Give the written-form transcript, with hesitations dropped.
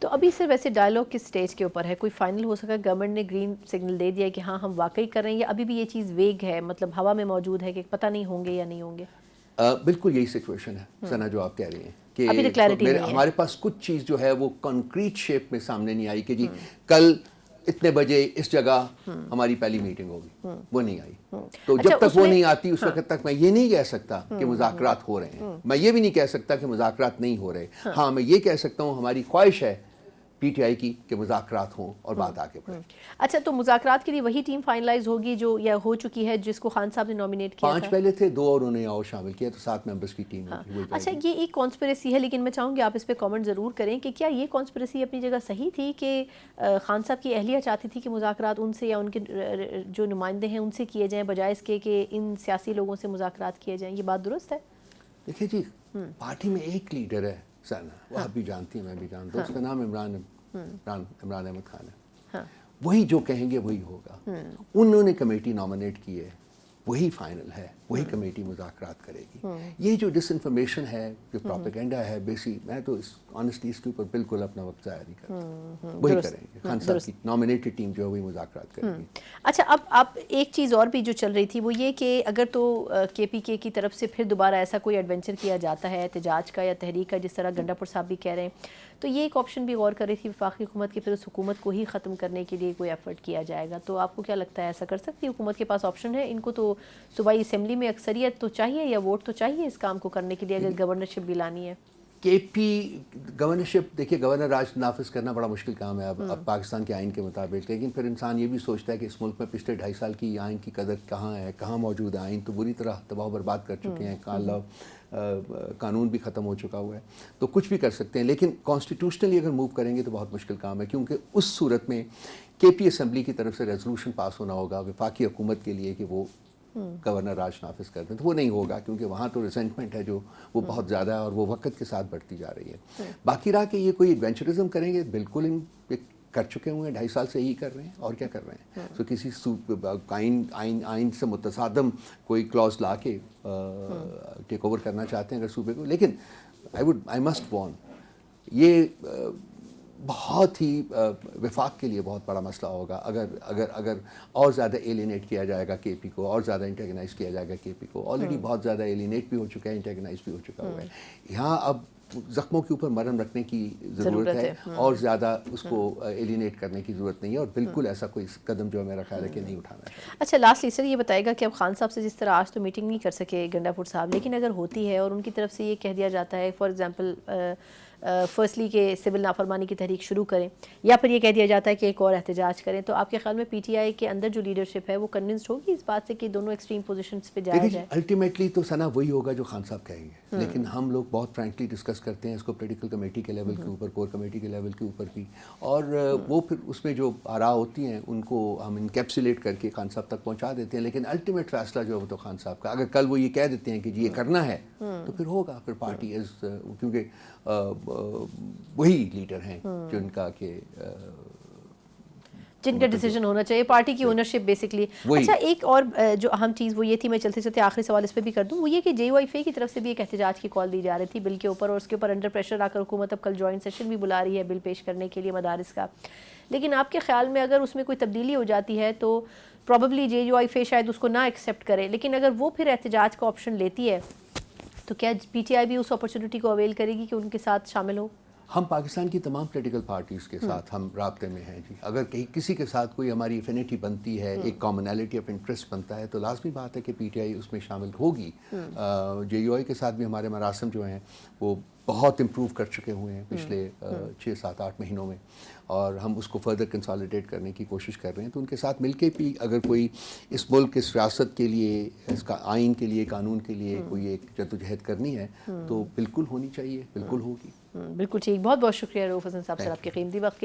تو ابھی صرف ویسے ڈائلاگ کس سٹیج کے اوپر ہے؟ کوئی فائنل ہو سکا گورنمنٹ نے گرین سگنل دے دیا کہ ہاں ہم واقعی کر رہے ہیں، یا ابھی بھی یہ چیز ویگ ہے، مطلب ہوا میں موجود ہے کہ پتہ نہیں ہوں گے یا نہیں ہوں گے؟ بالکل یہی سچویشن ہے ثنا جو آپ کہہ رہی ہیں ابھی تو کہ کلیئرٹی نہیں ہے. ہمارے پاس کچھ چیز جو ہے وہ کنکریٹ شیپ میں سامنے نہیں آئی کہ جی کل اتنے بجے اس جگہ ہماری پہلی میٹنگ ہوگی، وہ نہیں آئی. تو جب تک وہ نہیں آتی اس وقت تک میں یہ نہیں کہہ سکتا کہ مذاکرات ہو رہے ہیں، میں یہ بھی نہیں کہہ سکتا کہ مذاکرات نہیں ہو رہے. ہاں میں یہ کہہ سکتا ہوں ہماری خواہش ہے پی ٹی آئی کی کہ مذاکرات ہوں اور بات آگے بڑھے. اچھا تو مذاکرات کے لیے وہی ٹیم فائنلائز ہوگی جو یا ہو چکی ہے جس کو خان صاحب نے نومینیٹ کیا تھا؟ 5 پہلے تھے، 2 اور انہیں اور شامل کیا، تو 7 ممبرس کی ٹیم ہوگی. اچھا یہ ایک کانسپریسی ہے، لیکن میں چاہوں گی آپ اس پہ کامنٹ ضرور کریں کہ کیا یہ کانسپریسی اپنی جگہ صحیح تھی کہ خان صاحب کی اہلیہ چاہتی تھی کہ مذاکرات ان سے یا ان کے جو نمائندے ہیں ان سے کیے جائیں بجائے اس کے کہ ان سیاسی لوگوں سے مذاکرات کیے جائیں؟ یہ بات درست ہے؟ دیکھیں جی پارٹی میں ایک لیڈر ہے ثنا، وہ آپ بھی جانتی ہیں میں بھی جانتا ہوں، اس کا نام عمران احمد خان ہے. وہی جو کہیں گے وہی ہوگا. انہوں نے کمیٹی نامنیٹ کی ہے، وہی فائنل ہے، وہی کمیٹی مذاکرات کرے گی. یہ جو ڈس انفارمیشن ہے، جو پروپیگنڈا ہے، میں تو آنیسٹلی اس کے اوپر بالکل اپنا وقت ضائع نہیں کرتا. وہی کریں گے، خان صاحب کی نامنیٹڈ ٹیم جو ہے وہی مذاکرات کرے گی. اچھا اب ایک چیز اور بھی جو چل رہی تھی وہ یہ کہ اگر تو کے پی کے کی طرف سے پھر دوبارہ ایسا کوئی ایڈونچر کیا جاتا ہے احتجاج کا یا تحریک کا، جس طرح گنڈا پور صاحب بھی کہہ رہے ہیں، تو یہ ایک آپشن بھی غور کر رہی تھی وفاقی حکومت کہ پھر اس حکومت کو ہی ختم کرنے کے لیے کوئی ایفرٹ کیا جائے گا. تو آپ کو کیا لگتا ہے ایسا کر سکتی حکومت کے پاس آپشن ہے؟ ان کو تو صوبائی اسمبلی میں اکثریت تو چاہیے یا ووٹ تو چاہیے اس کام کو کرنے کے لیے اگر گورنرشپ بھی لانی ہے. کے پی گورنرشپ، دیکھیے گورنر راج نافذ کرنا بڑا مشکل کام ہے اب پاکستان کے آئین کے مطابق، لیکن پھر انسان یہ بھی سوچتا ہے کہ اس ملک میں پچھلے 2.5 سال کی آئین کی قدر کہاں ہے، کہاں موجود ہے. آئین تو بری طرح تباہ و برباد کر چکے ہیں، قانون بھی ختم ہو چکا ہوا ہے، تو کچھ بھی کر سکتے ہیں. لیکن کانسٹیٹیوشنلی اگر موو کریں گے تو بہت مشکل کام ہے، کیونکہ اس صورت میں کے پی اسمبلی کی طرف سے ریزولوشن پاس ہونا ہوگا وفاقی حکومت کے لیے کہ وہ گورنر راج نافذ کر دیں. تو وہ نہیں ہوگا کیونکہ وہاں تو ریزنٹمنٹ ہے جو وہ بہت زیادہ ہے اور وہ وقت کے ساتھ بڑھتی جا رہی ہے. باقی رہا کہ یہ کوئی ایڈونچرزم کریں گے، بالکل کر چکے ہوئے ہیں، 2.5 سال سے یہی کر رہے ہیں اور کیا کر رہے ہیں. تو کسی آئین سے متصادم کوئی کلاس لا کے ٹیک اوور کرنا چاہتے ہیں اگر صوبے کو. لیکن آئی مسٹ وارن، یہ بہت ہی وفاق کے لیے بہت بڑا مسئلہ ہوگا اگر اور زیادہ ایلینیٹ کیا جائے گا کے پی کو، اور زیادہ انٹیگنائز کیا جائے گا کے پی کو. آلریڈی بہت زیادہ ایلینیٹ بھی ہو چکا ہے، انٹیگنائز بھی ہو چکا ہوا ہے. یہاں اب زخموں کے اوپر مرہم رکھنے کی ضرورت ہے اور زیادہ اس کو ایلینیٹ کرنے کی ضرورت نہیں ہے، اور بالکل ایسا کوئی قدم جو میرا خیال ہے کہ نہیں اٹھانا چاہیے. اچھا لاسٹلی سر یہ بتائے گا کہ اب خان صاحب سے جس طرح آج تو میٹنگ نہیں کر سکے گنڈا پور صاحب، لیکن اگر ہوتی ہے اور ان کی طرف سے یہ کہہ دیا جاتا ہے فار ایگزامپل فرسٹلی کہ سول نافرمانی کی تحریک شروع کریں، یا پھر یہ کہہ دیا جاتا ہے کہ ایک اور احتجاج کریں، تو آپ کے خیال میں پی ٹی آئی کے اندر جو لیڈرشپ ہے وہ کنونسڈ ہوگی اس بات سے کہ دونوں ایکسٹریم پوزیشنز پہ جایا جائے؟ الٹیمیٹلی تو ثنا وہی ہوگا جو خان صاحب کہیں گے، لیکن ہم لوگ بہت فرینکلی ڈسکس کرتے ہیں اس کو پولیٹیکل کمیٹی کے لیول کے اوپر، کور کمیٹی کے لیول کے اوپر بھی، اور وہ پھر اس میں جو آراء ہوتی ہیں ان کو ہم انکیپسولیٹ کر کے خان صاحب تک پہنچا دیتے ہیں. لیکن الٹیمیٹ فیصلہ جو ہے وہ تو خان صاحب کا. اگر کل وہ یہ کہہ دیتے ہیں کہ جی یہ کرنا ہے تو پھر ہوگا، پھر پارٹی کیونکہ وہی لیڈر ہیں جن کا ڈیسیجن ہونا چاہیے، پارٹی کی اونرشپ بیسکلی. اچھا ایک اور جو اہم چیز وہ یہ تھی، میں چلتے چلتے آخری سوال اس پہ بھی کر دوں، وہ یہ کہ جے یو آئی فے کی طرف سے بھی ایک احتجاج کی کال دی جا رہی تھی بل کے اوپر، اور اس کے اوپر انڈر پریشر آ کر حکومت اب کل جوائنٹ سیشن بھی بلا رہی ہے بل پیش کرنے کے لیے مدارس کا. لیکن آپ کے خیال میں اگر اس میں کوئی تبدیلی ہو جاتی ہے تو پروبیبلی جے یو آئی فے شاید اس کو نہ ایکسیپٹ کرے، لیکن اگر وہ پھر احتجاج کا آپشن لیتی ہے تو کیا پی ٹی آئی بھی اس اپرچونٹی کو اویل کرے گی کہ ان کے ساتھ شامل ہو؟ ہم پاکستان کی تمام پولیٹیکل پارٹیز کے ساتھ ہم رابطے میں ہیں جی. اگر کسی کے ساتھ کوئی ہماری افینیٹی بنتی ہے، ایک کامنالٹی آف انٹرسٹ بنتا ہے، تو لازمی بات ہے کہ پی ٹی آئی اس میں شامل ہوگی. جے یو آئی کے ساتھ بھی ہمارے مراسم جو ہیں وہ بہت امپروو کر چکے ہوئے ہیں پچھلے 6 7 8 مہینوں میں، اور ہم اس کو فردر کنسالیڈیٹ کرنے کی کوشش کر رہے ہیں. تو ان کے ساتھ مل کے بھی اگر کوئی اس ملک کے سیاست کے لیے، اس کا آئین کے لیے، قانون کے لیے کوئی ایک جدوجہد کرنی ہے تو بالکل ہونی چاہیے، بالکل ہوگی. بالکل ٹھیک. بہت بہت شکریہ رؤوف حسن صاحب سر آپ کے قیمتی وقت کے لیے.